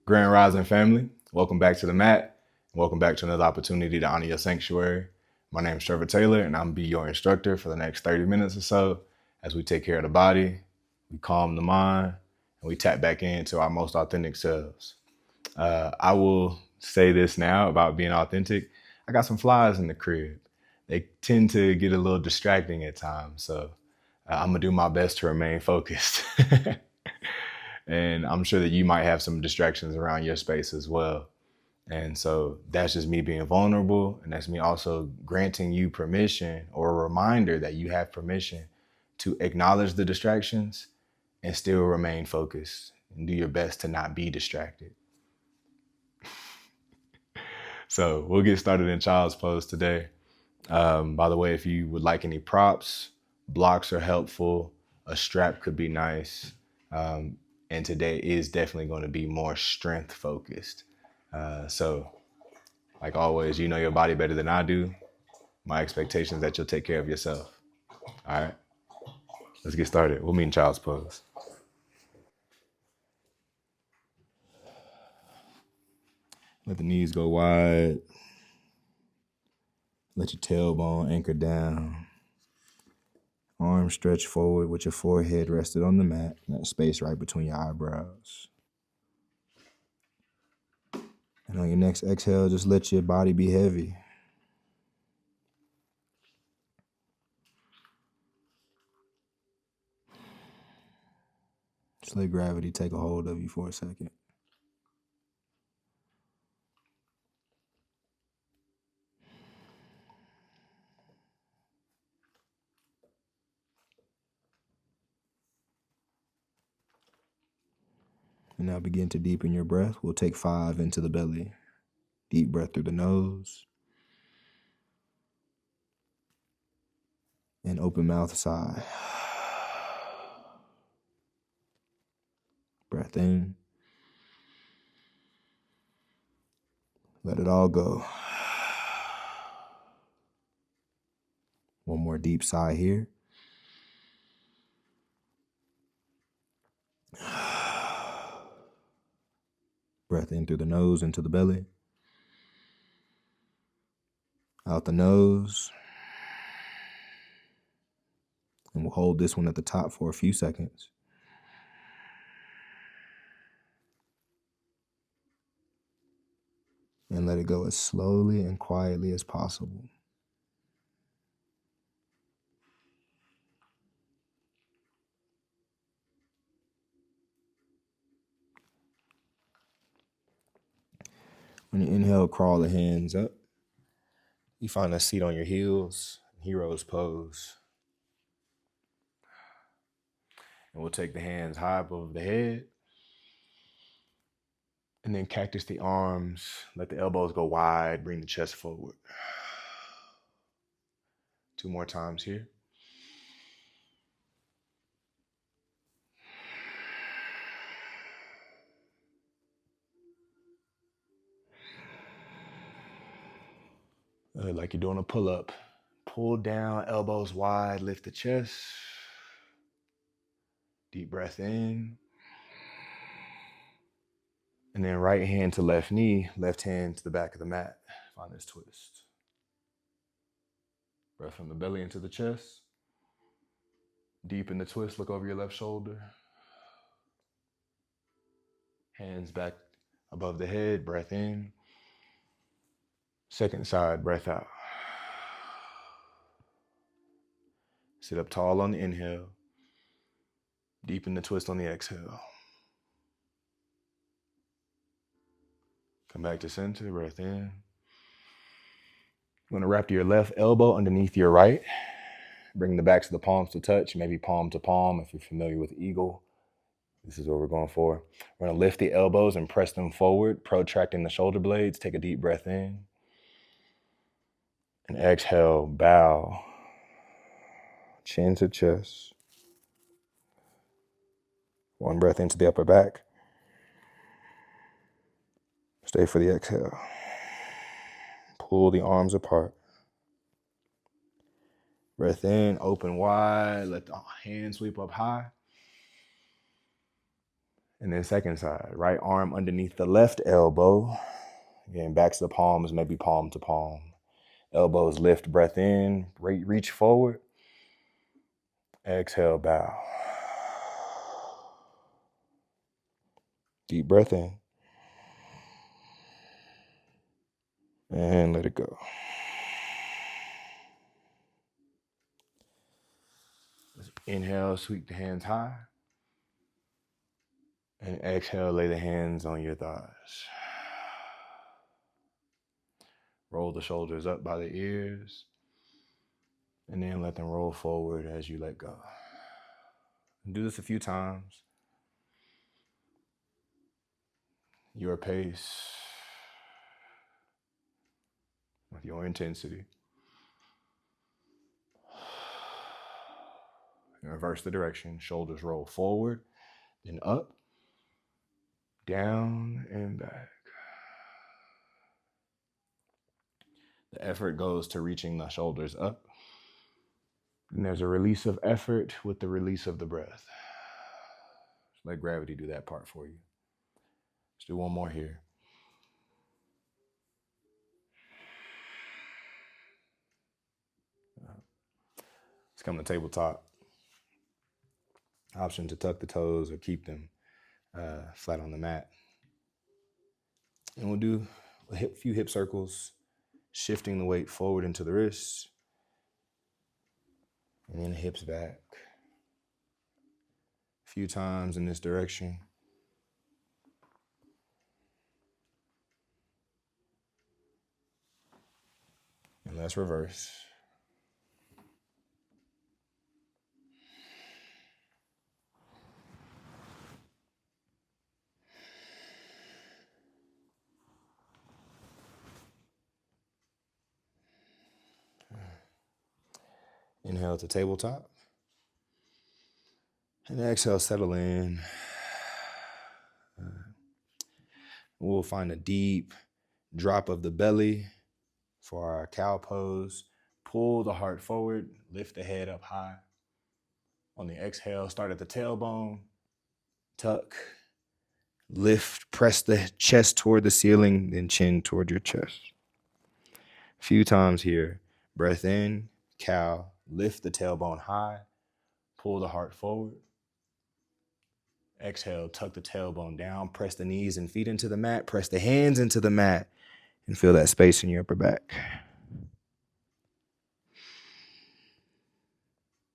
Grand Rising family, welcome back to the mat. Welcome back to another opportunity to honor your sanctuary. My name is Trevor Taylor, and I'm be your instructor for the next 30 minutes or so as we take care of the body, we calm the mind, and we tap back into our most authentic selves. I will say this now about being authentic. I got some flies in the crib. They tend to get a little distracting at times, so I'm gonna do my best to remain focused. And I'm sure that you might have some distractions around your space as well. And so that's just me being vulnerable. And that's me also granting you permission or a reminder that you have permission to acknowledge the distractions and still remain focused and do your best to not be distracted. So we'll get started in child's pose today. By the way, if you would like any props, blocks are helpful. A strap could be nice. And today is definitely going to be more strength focused. So like always, you know your body better than I do. My expectation is that you'll take care of yourself. All right, let's get started. We'll meet in child's pose. Let the knees go wide. Let your tailbone anchor down. Arms stretch forward with your forehead rested on the mat. That space right between your eyebrows. And on your next exhale, just let your body be heavy. Just let gravity take a hold of you for a second. And now begin to deepen your breath. We'll take 5 into the belly. Deep breath through the nose. And open mouth sigh. Breath in. Let it all go. One more deep sigh here. Breath in through the nose into the belly. Out the nose. And we'll hold this one at the top for a few seconds. And let it go as slowly and quietly as possible. When you inhale, crawl the hands up. You find a seat on your heels, hero's pose. And we'll take the hands high above the head. And then cactus the arms. Let the elbows go wide. Bring the chest forward. 2 more times here. Like you're doing a pull-up. Pull down, elbows wide, lift the chest. Deep breath in. And then right hand to left knee, left hand to the back of the mat. Find this twist. Breath from the belly into the chest. Deepen the twist, look over your left shoulder. Hands back above the head, breath in. Second side, breath out. Sit up tall on the inhale. Deepen the twist on the exhale. Come back to center, breath in. I'm going to wrap your left elbow underneath your right. Bring the backs of the palms to touch, maybe palm to palm if you're familiar with eagle. This is what we're going for. We're going to lift the elbows and press them forward, protracting the shoulder blades. Take a deep breath in. And exhale, bow. Chin to chest. One breath into the upper back. Stay for the exhale. Pull the arms apart. Breath in, open wide. Let the hands sweep up high. And then second side, right arm underneath the left elbow. Again, backs to the palms, maybe palm to palm. Elbows lift, breath in, reach forward. Exhale, bow. Deep breath in. And let it go. Inhale, sweep the hands high. And exhale, lay the hands on your thighs. Roll the shoulders up by the ears. And then let them roll forward as you let go. Do this a few times. Your pace. With your intensity. Reverse the direction. Shoulders roll forward, then up, down, and back. The effort goes to reaching the shoulders up. And there's a release of effort with the release of the breath. Just let gravity do that part for you. Let's do one more here. Let's come to tabletop. Option to tuck the toes or keep them flat on the mat. And we'll do a few hip circles, shifting the weight forward into the wrists. And then the hips back. A few times in this direction. And let's reverse. Inhale to tabletop. And exhale, settle in. We'll find a deep drop of the belly for our cow pose. Pull the heart forward, lift the head up high. On the exhale, start at the tailbone, tuck, lift, press the chest toward the ceiling, then chin toward your chest. A few times here. Breath in, cow, lift the tailbone high, pull the heart forward. Exhale, tuck the tailbone down, press the knees and feet into the mat, press the hands into the mat, and feel that space in your upper back.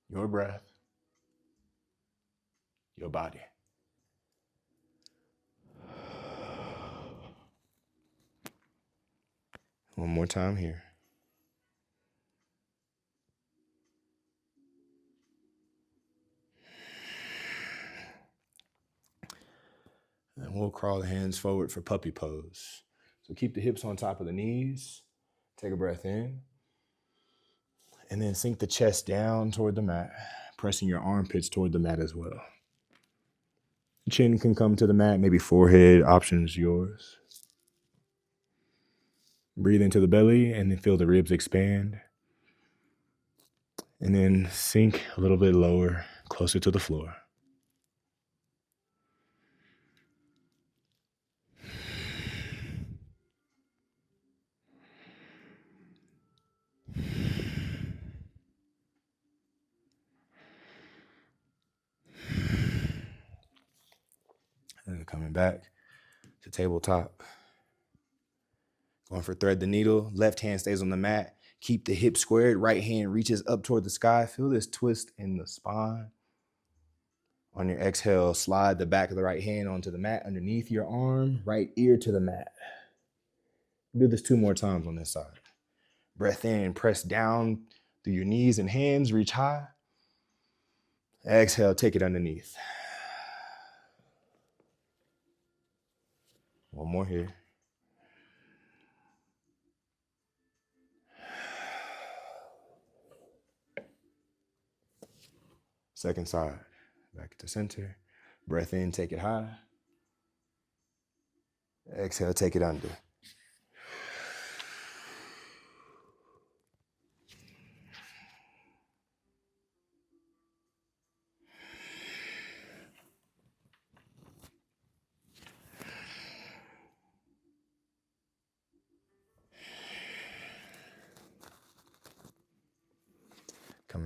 Your breath, your body. One more time here. And we'll crawl the hands forward for puppy pose. So keep the hips on top of the knees. Take a breath in. And then sink the chest down toward the mat, pressing your armpits toward the mat as well. Chin can come to the mat, maybe forehead, options yours. Breathe into the belly and then feel the ribs expand. And then sink a little bit lower, closer to the floor. And coming back to tabletop. Going for thread the needle. Left hand stays on the mat. Keep the hips squared. Right hand reaches up toward the sky. Feel this twist in the spine. On your exhale, slide the back of the right hand onto the mat underneath your arm. Right ear to the mat. Do this 2 more times on this side. Breath in. Press down through your knees and hands. Reach high. Exhale. Take it underneath. One more here. Second side. Back to center. Breath in, take it high. Exhale, take it under.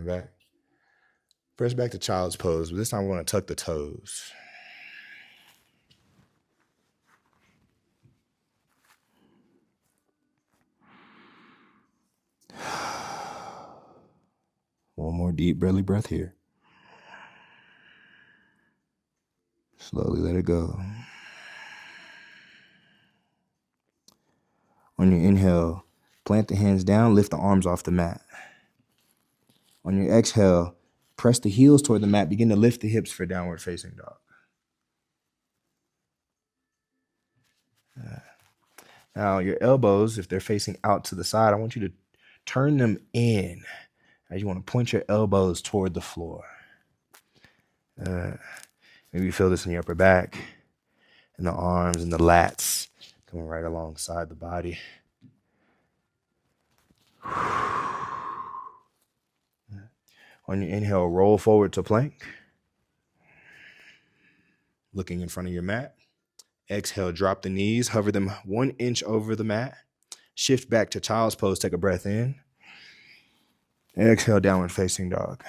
Coming back. Press back to child's pose, but this time we're going to tuck the toes. One more deep belly breath here. Slowly let it go. On your inhale, plant the hands down, lift the arms off the mat. On your exhale, press the heels toward the mat, begin to lift the hips for downward facing dog. Now your elbows, if they're facing out to the side, I want you to turn them in as you want to point your elbows toward the floor. Maybe you feel this in your upper back, and the arms and the lats coming right alongside the body. On your inhale, roll forward to plank. Looking in front of your mat. Exhale, drop the knees, hover them 1 inch over the mat. Shift back to child's pose, take a breath in. Exhale, downward facing dog.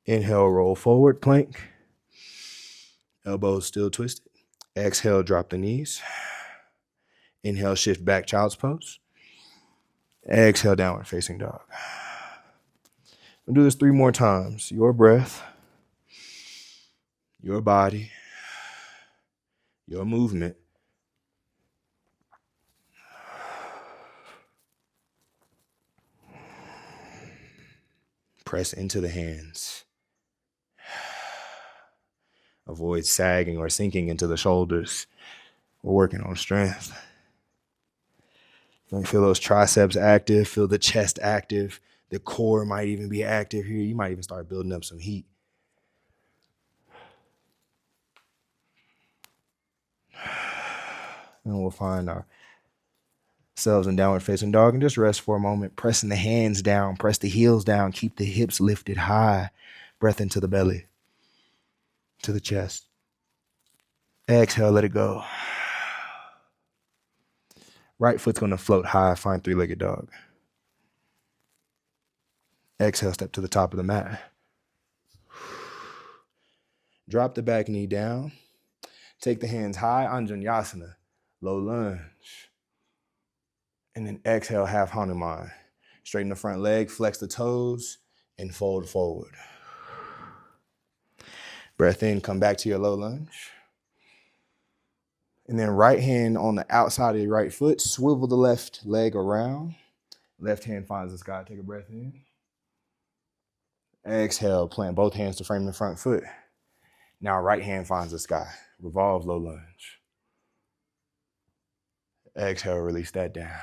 Inhale, roll forward, plank. Elbows still twisted. Exhale, drop the knees. Inhale, shift back, child's pose. Exhale, downward facing dog. We'll do this 3 more times. Your breath, your body, your movement. Press into the hands. Avoid sagging or sinking into the shoulders. We're working on strength. You can feel those triceps active, feel the chest active. The core might even be active here. You might even start building up some heat. And we'll find ourselves in downward facing dog and just rest for a moment, pressing the hands down, press the heels down, keep the hips lifted high. Breath into the belly, to the chest. Exhale, let it go. Right foot's going to float high, find 3-legged dog. Exhale, step to the top of the mat. Drop the back knee down. Take the hands high, Anjaneyasana, low lunge. And then exhale, half Hanuman. Straighten the front leg, flex the toes, and fold forward. Breath in, come back to your low lunge. And then right hand on the outside of your right foot, swivel the left leg around. Left hand finds the sky, take a breath in. Exhale, plant both hands to frame the front foot. Now right hand finds the sky, revolve low lunge. Exhale, release that down.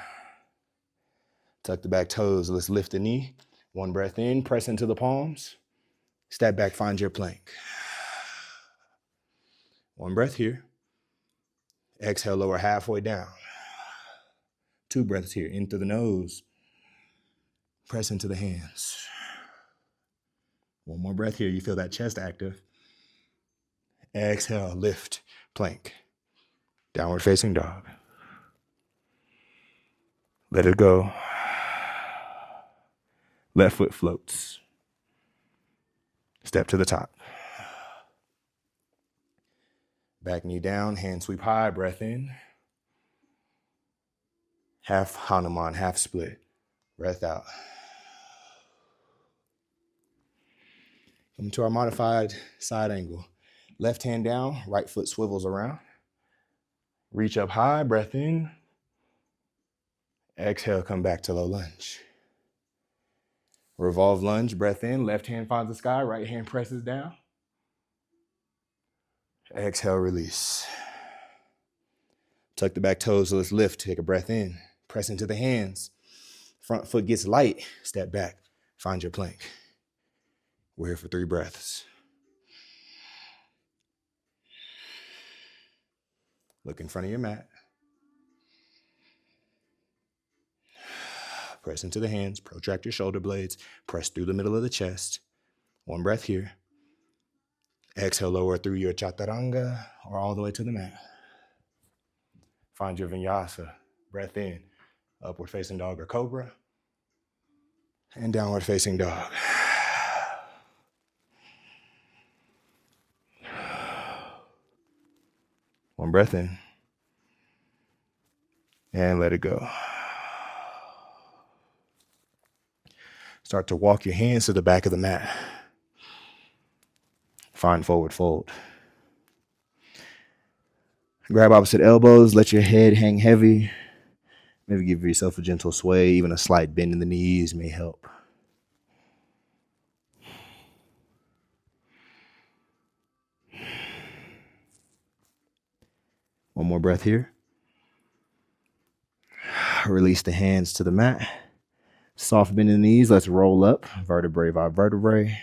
Tuck the back toes, let's lift the knee. 1 breath in, press into the palms. Step back, find your plank. 1 breath here. Exhale, lower halfway down. 2 breaths here, in through the nose. Press into the hands. 1 more breath here, you feel that chest active. Exhale, lift, plank. Downward facing dog. Let it go. Left foot floats. Step to the top. Back knee down, hand sweep high, breath in. Half Hanuman, half split. Breath out. Come to our modified side angle. Left hand down, right foot swivels around. Reach up high, breath in. Exhale, come back to low lunge. Revolve lunge, breath in. Left hand finds the sky, right hand presses down. Exhale, release. Tuck the back toes, so let's lift. Take a breath in. Press into the hands. Front foot gets light. Step back. Find your plank. We're here for 3 breaths. Look in front of your mat. Press into the hands. Protract your shoulder blades. Press through the middle of the chest. 1 breath here. Exhale, lower through your chaturanga or all the way to the mat. Find your vinyasa. Breath in. Upward facing dog or cobra. And downward facing dog. One breath in. And let it go. Start to walk your hands to the back of the mat. Find forward fold. Grab opposite elbows. Let your head hang heavy. Maybe give yourself a gentle sway. Even a slight bend in the knees may help. One more breath here. Release the hands to the mat. Soft bend in the knees. Let's roll up. Vertebrae by vertebrae.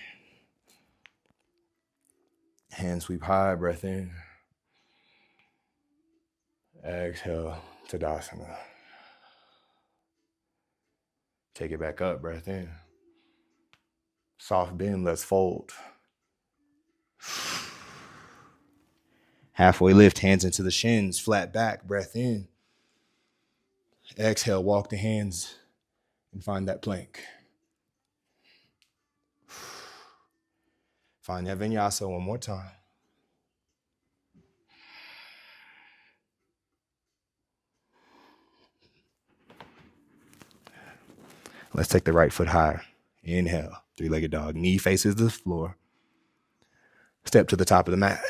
Hand sweep high. Breath in. Exhale. Tadasana. Take it back up. Breath in. Soft bend. Let's fold. Halfway lift. Hands into the shins. Flat back. Breath in. Exhale. Walk the hands and find that plank. Find that vinyasa one more time. Let's take the right foot higher. Inhale, three-legged dog. Knee faces the floor. Step to the top of the mat.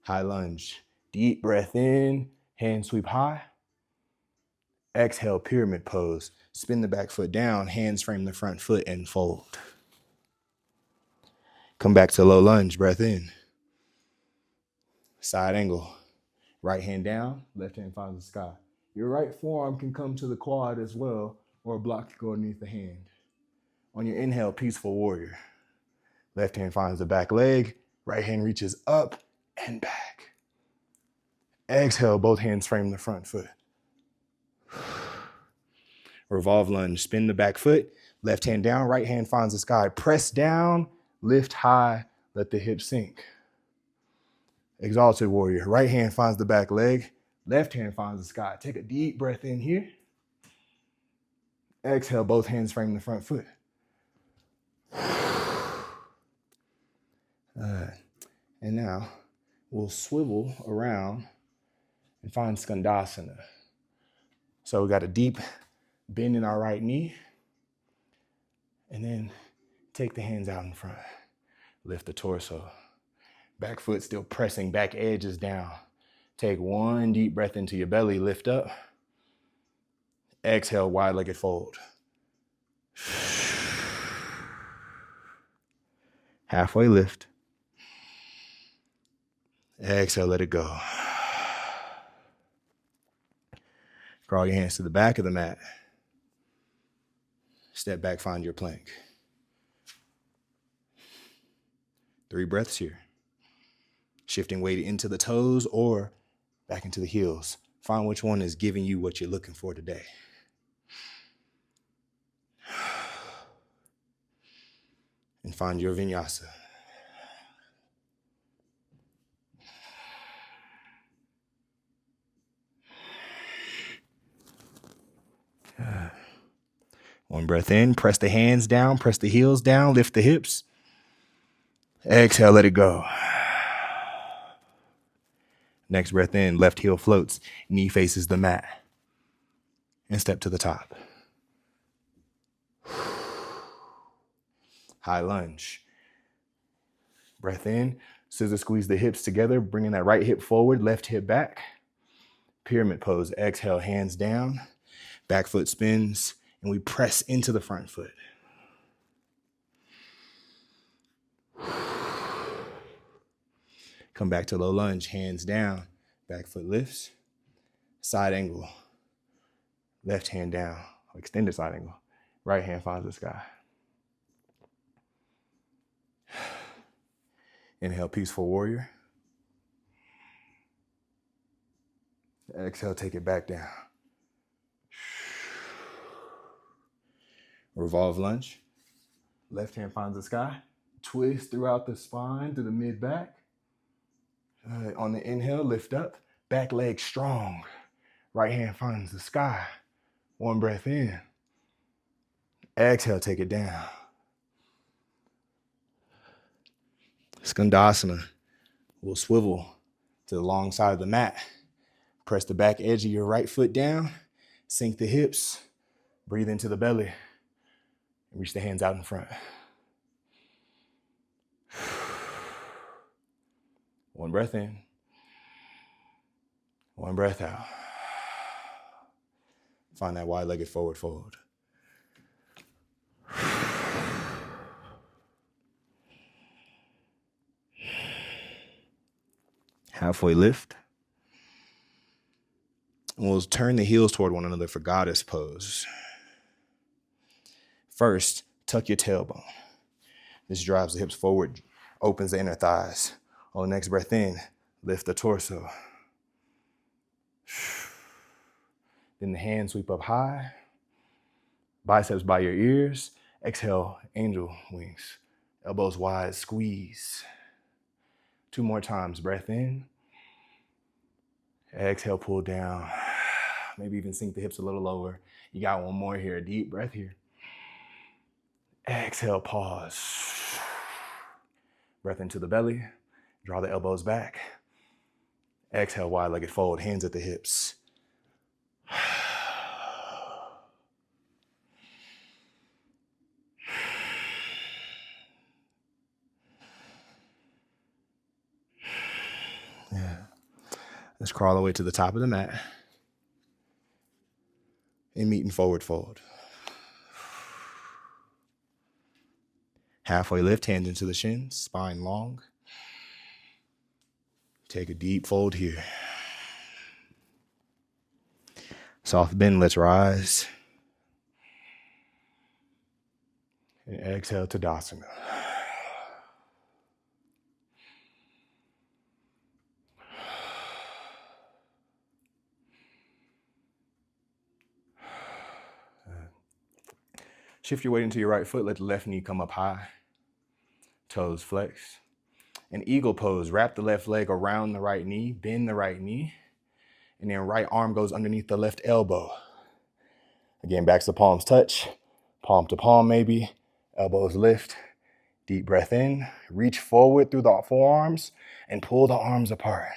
High lunge. Deep breath in. Hand sweep high. Exhale, pyramid pose. Spin the back foot down. Hands frame the front foot and fold. Come back to low lunge. Breath in. Side angle. Right hand down. Left hand finds the sky. Your right forearm can come to the quad as well, or a block can go underneath the hand. On your inhale, peaceful warrior. Left hand finds the back leg. Right hand reaches up and back. Exhale, both hands frame the front foot. Revolve lunge, spin the back foot. Left hand down, right hand finds the sky. Press down, lift high, let the hips sink. Exalted warrior. Right hand finds the back leg. Left hand finds the sky. Take a deep breath in here. Exhale, both hands frame the front foot. And now we'll swivel around and find Skandasana. So we got a deep bend in our right knee. And then take the hands out in front. Lift the torso. Back foot still pressing, back edge is down. Take one deep breath into your belly, lift up. Exhale, wide-legged fold. Halfway lift. Exhale, let it go. Crawl your hands to the back of the mat. Step back, find your plank. 3 breaths here. Shifting weight into the toes or back into the heels. Find which one is giving you what you're looking for today. And find your vinyasa. One breath in, press the hands down, press the heels down, lift the hips. Exhale, let it go. Next breath in, left heel floats, knee faces the mat. And step to the top. High lunge. Breath in, scissor squeeze the hips together, bringing that right hip forward, left hip back. Pyramid pose, exhale, hands down, back foot spins, and we press into the front foot. Come back to low lunge, hands down, back foot lifts, side angle, left hand down, extended side angle, right hand finds the sky. Inhale, peaceful warrior. Exhale, take it back down. Revolve lunge. Left hand finds the sky. Twist throughout the spine to the mid-back. On the inhale, lift up. Back leg strong. Right hand finds the sky. One breath in. Exhale, take it down. Skandasana. We'll swivel to the long side of the mat. Press the back edge of your right foot down. Sink the hips. Breathe into the belly. And reach the hands out in front. One breath in. One breath out. Find that wide-legged forward fold. Halfway lift. And we'll turn the heels toward one another for goddess pose. First, tuck your tailbone. This drives the hips forward, opens the inner thighs. On the next breath in, lift the torso. Then the hands sweep up high. Biceps by your ears. Exhale, angel wings. Elbows wide, squeeze. 2 more times, breath in. Exhale, pull down. Maybe even sink the hips a little lower. You got one more here, deep breath here. Exhale, pause. Breath into the belly. Draw the elbows back. Exhale, wide-legged fold, hands at the hips. Yeah. Let's crawl all the way to the top of the mat. And meet in forward fold. Halfway lift, hands into the shins, spine long. Take a deep fold here. Soft bend, let's rise. And exhale, Tadasana. Shift your weight into your right foot, let the left knee come up high. Toes flex. An eagle pose, wrap the left leg around the right knee, bend the right knee, and then right arm goes underneath the left elbow. Again, backs to palms touch, palm to palm maybe, elbows lift, deep breath in, reach forward through the forearms and pull the arms apart.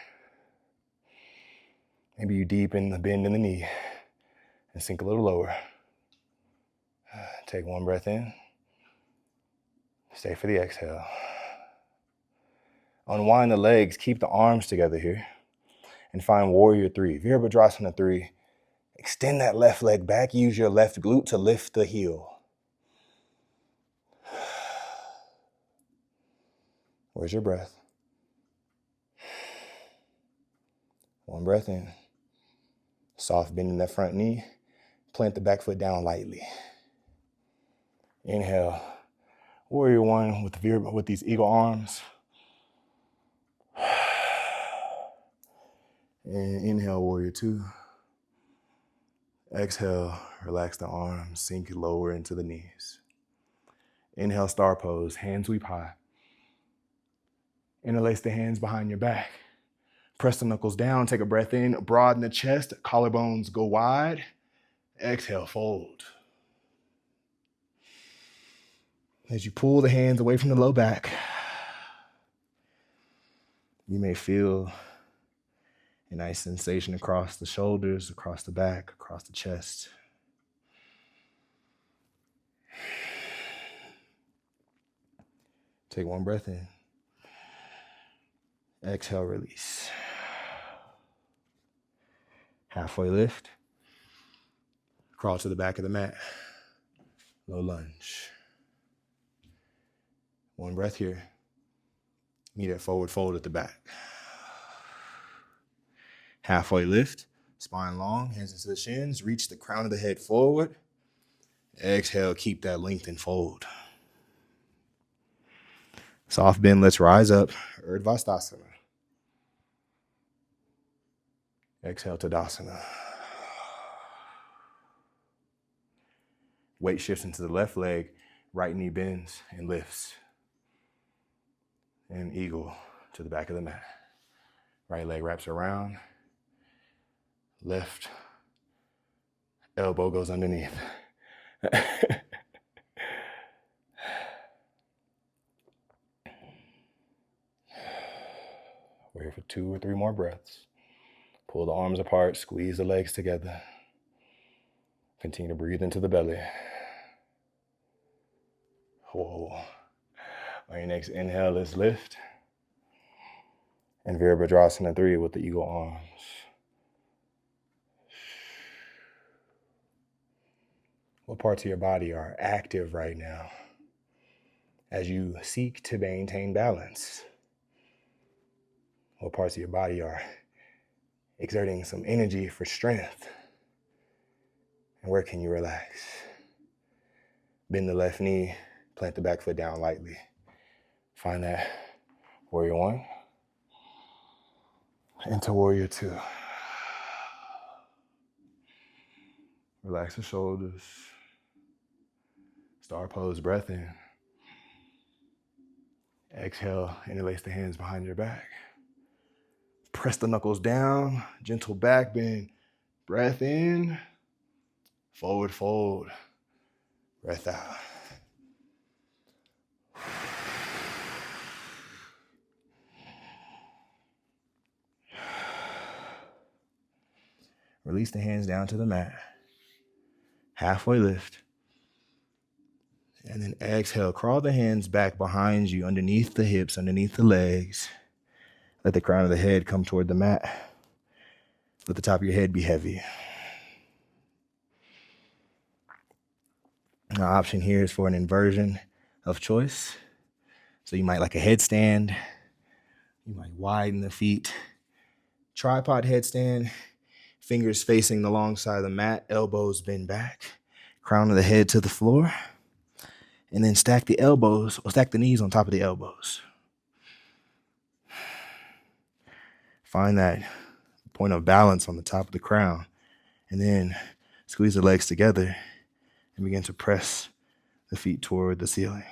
Maybe you deepen the bend in the knee and sink a little lower. Take one breath in, stay for the exhale. Unwind the legs, keep the arms together here, and find warrior 3, Virabhadrasana 3. Extend that left leg back, use your left glute to lift the heel. Where's your breath? One breath in. Soft bend in that front knee, plant the back foot down lightly. Inhale, warrior 1 with these eagle arms. And inhale, warrior 2. Exhale, relax the arms, sink lower into the knees. Inhale, star pose, hands sweep high. Interlace the hands behind your back. Press the knuckles down, take a breath in, broaden the chest, collarbones go wide. Exhale, fold. As you pull the hands away from the low back, you may feel a nice sensation across the shoulders, across the back, across the chest. Take one breath in. Exhale, release. Halfway lift. Crawl to the back of the mat. Low lunge. One breath here. Meet at forward fold at the back. Halfway lift. Spine long, hands into the shins. Reach the crown of the head forward. Exhale, keep that lengthened fold. Soft bend, let's rise up. Urdhva. Exhale, Tadasana. Weight shifts into the left leg, right knee bends and lifts. And eagle to the back of the mat. Right leg wraps around. Left elbow goes underneath. We're here for 2 or 3 more breaths. Pull the arms apart, squeeze the legs together. Continue to breathe into the belly. Whoa. On your next inhale, let's lift. And Virabhadrasana 3 with the eagle arms. What parts of your body are active right now as you seek to maintain balance? What parts of your body are exerting some energy for strength? And where can you relax? Bend the left knee, plant the back foot down lightly. Find that warrior 1 into warrior 2. Relax the shoulders. Star pose, breath in. Exhale, interlace the hands behind your back. Press the knuckles down, gentle back bend. Breath in, forward fold. Breath out. Release the hands down to the mat. Halfway lift. And then exhale, crawl the hands back behind you, underneath the hips, underneath the legs. Let the crown of the head come toward the mat. Let the top of your head be heavy. An option here is for an inversion of choice. So you might like a headstand. You might widen the feet. Tripod headstand. Fingers facing the long side of the mat. Elbows bend back. Crown of the head to the floor. And then stack the elbows, or stack the knees on top of the elbows. Find that point of balance on the top of the crown. And then squeeze the legs together and begin to press the feet toward the ceiling.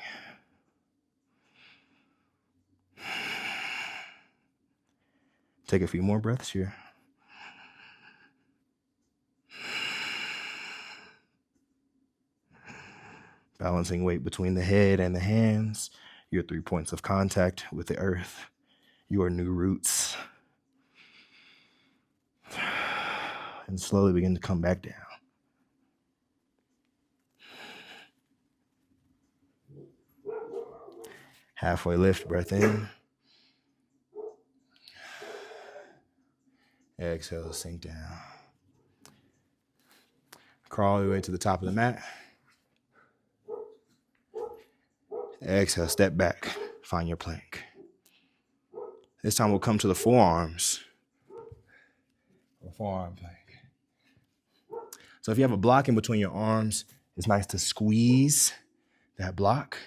Take a few more breaths here. Balancing weight between the head and the hands, your 3 points of contact with the earth, your new roots. And slowly begin to come back down. Halfway lift, breath in. Exhale, sink down. Crawl your way to the top of the mat. Exhale, step back, find your plank. This time we'll come to the forearms. Or forearm plank. So if you have a block in between your arms, it's nice to squeeze that block.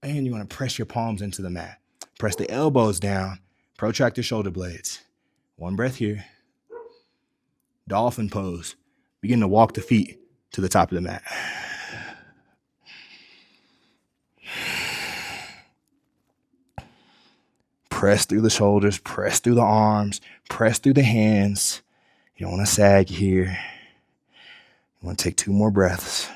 And you want to press your palms into the mat. Press the elbows down, protract your shoulder blades. 1 breath here. Dolphin pose. Begin to walk the feet to the top of the mat. Press through the shoulders, press through the arms, press through the hands. You don't want to sag here. You want to take 2 more breaths.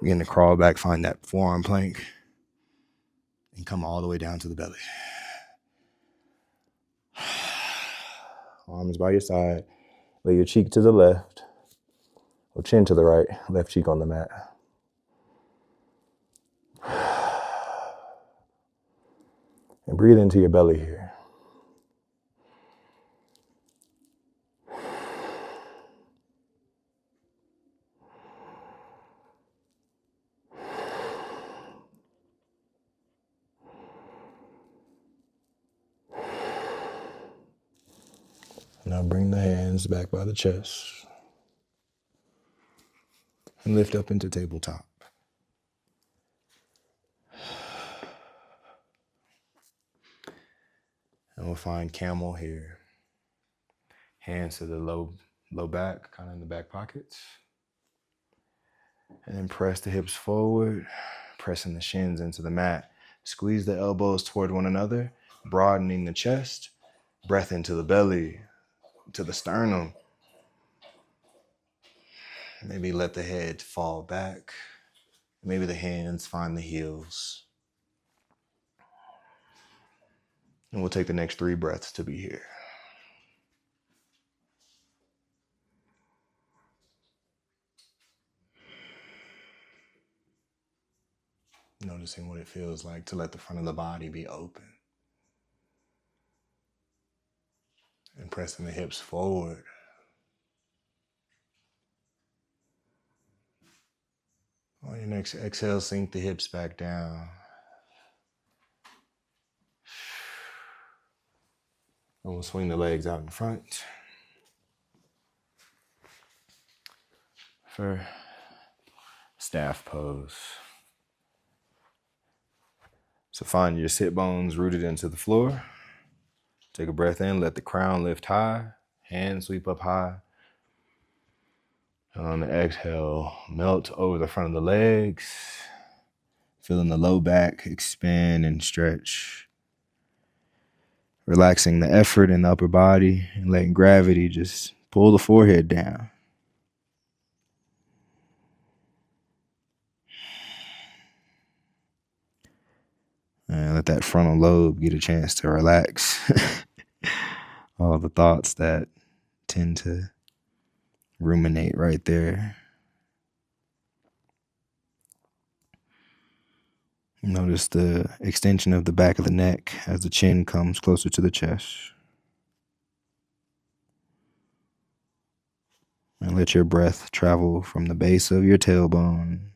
Begin to crawl back, find that forearm plank, and come all the way down to the belly. Arms by your side. Lay your cheek to the left, or chin to the right, left cheek on the mat. And breathe into your belly here. Now bring the hands back by the chest and lift up into tabletop. And we'll find camel here. Hands to the low back, kind of in the back pockets. And then press the hips forward, pressing the shins into the mat. Squeeze the elbows toward one another, broadening the chest. Breath into the belly, to the sternum. Maybe let the head fall back. Maybe the hands find the heels. And we'll take the next 3 breaths to be here. Noticing what it feels like to let the front of the body be open. And pressing the hips forward. On your next exhale, sink the hips back down. And we'll swing the legs out in front. For staff pose. So find your sit bones rooted into the floor. Take a breath in, let the crown lift high, hands sweep up high. And on the exhale, melt over the front of the legs, feeling the low back expand and stretch. Relaxing the effort in the upper body and letting gravity just pull the forehead down. And let that frontal lobe get a chance to relax. All the thoughts that tend to ruminate right there. Notice the extension of the back of the neck as the chin comes closer to the chest. And let your breath travel from the base of your tailbone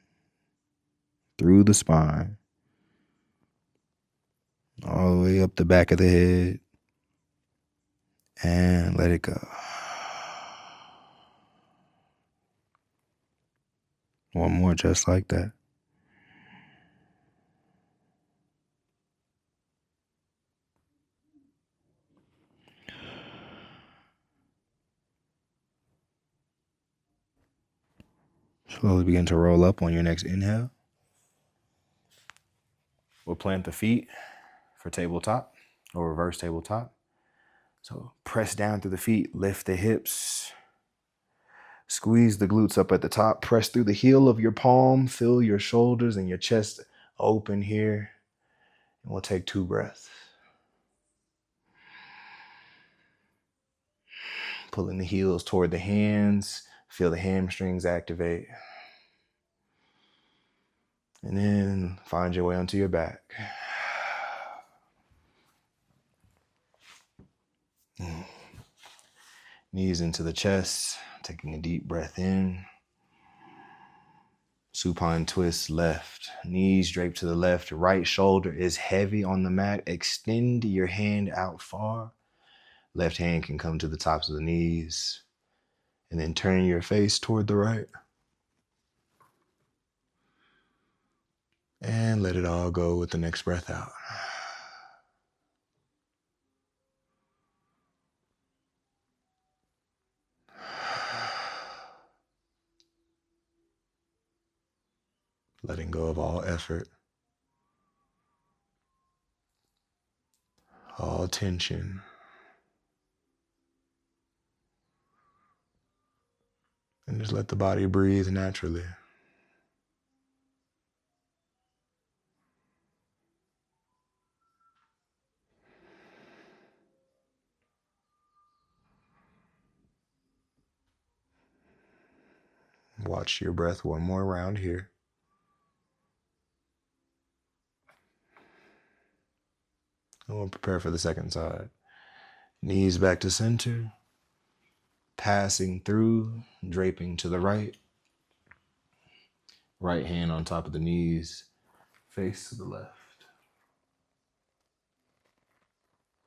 through the spine, all the way up the back of the head, and let it go. One more just like that. Slowly begin to roll up on your next inhale. We'll plant the feet for tabletop or reverse tabletop. So press down through the feet, lift the hips, squeeze the glutes up at the top, press through the heel of your palm, feel your shoulders and your chest open here. And we'll take 2 breaths. Pulling the heels toward the hands, feel the hamstrings activate. And then find your way onto your back. Knees into the chest, taking a deep breath in. Supine twist left, knees draped to the left, right shoulder is heavy on the mat. Extend your hand out far. Left hand can come to the tops of the knees. And then turn your face toward the right. And let it all go with the next breath out. Letting go of all effort, all tension. And just let the body breathe naturally. Watch your breath one more round here. And we'll prepare for the second side. Knees back to center. Passing through, draping to the right. Right hand on top of the knees, face to the left.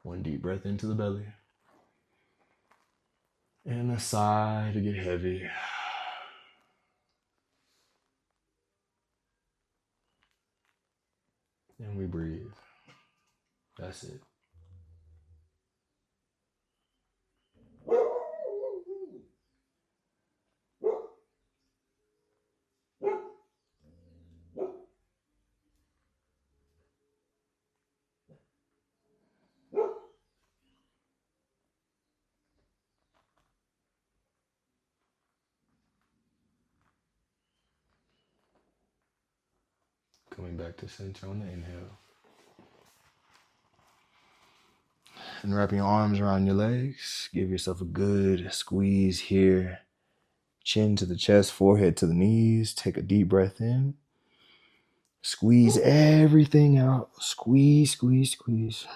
One deep breath into the belly. And a sigh to get heavy. And we breathe. That's it. Coming back to center on the inhale. And wrapping your arms around your legs. Give yourself a good squeeze here. Chin to the chest, forehead to the knees. Take a deep breath in. Squeeze everything out. Squeeze, squeeze, squeeze.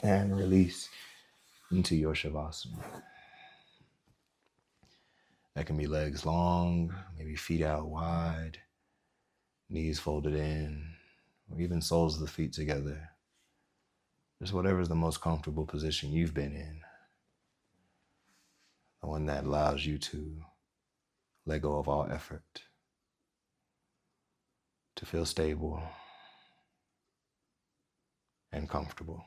And release into your Savasana. That can be legs long, maybe feet out wide, knees folded in, or even soles of the feet together. Just whatever is the most comfortable position you've been in. The one that allows you to let go of all effort, to feel stable and comfortable.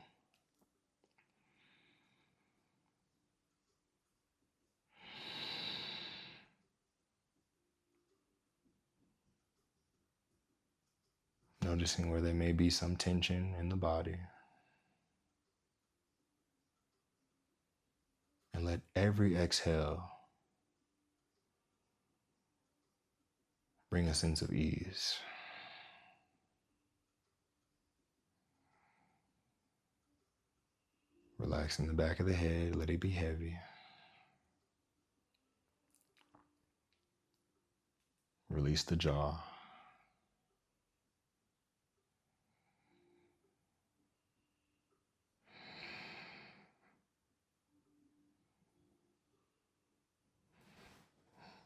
Noticing where there may be some tension in the body. And let every exhale bring a sense of ease. Relaxing the back of the head, let it be heavy. Release the jaw.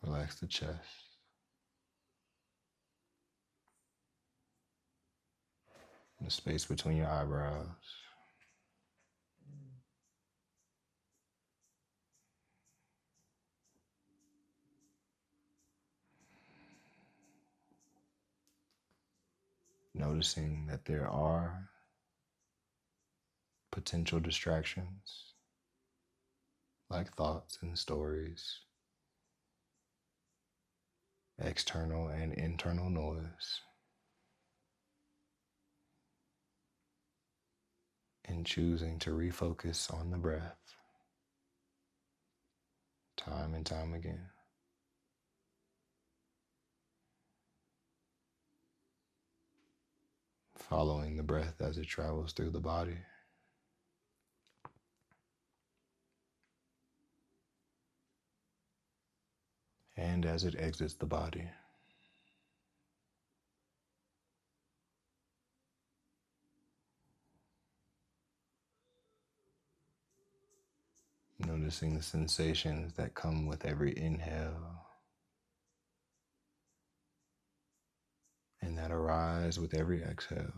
Relax the chest. The space between your eyebrows. Noticing that there are potential distractions, like thoughts and stories, external and internal noise, and choosing to refocus on the breath time and time again. Following the breath as it travels through the body. And as it exits the body. Noticing the sensations that come with every inhale and that arise with every exhale.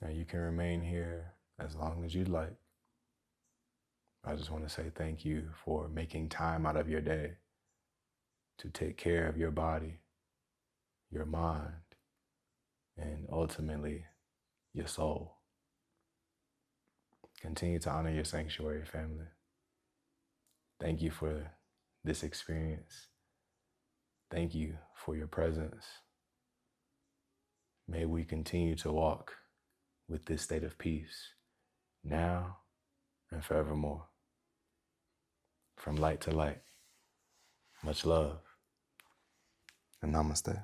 Now you can remain here as long as you'd like. I just want to say thank you for making time out of your day to take care of your body, your mind, and ultimately your soul. Continue to honor your sanctuary, family. Thank you for this experience. Thank you for your presence. May we continue to walk with this state of peace now and forevermore. From light to light, much love and namaste.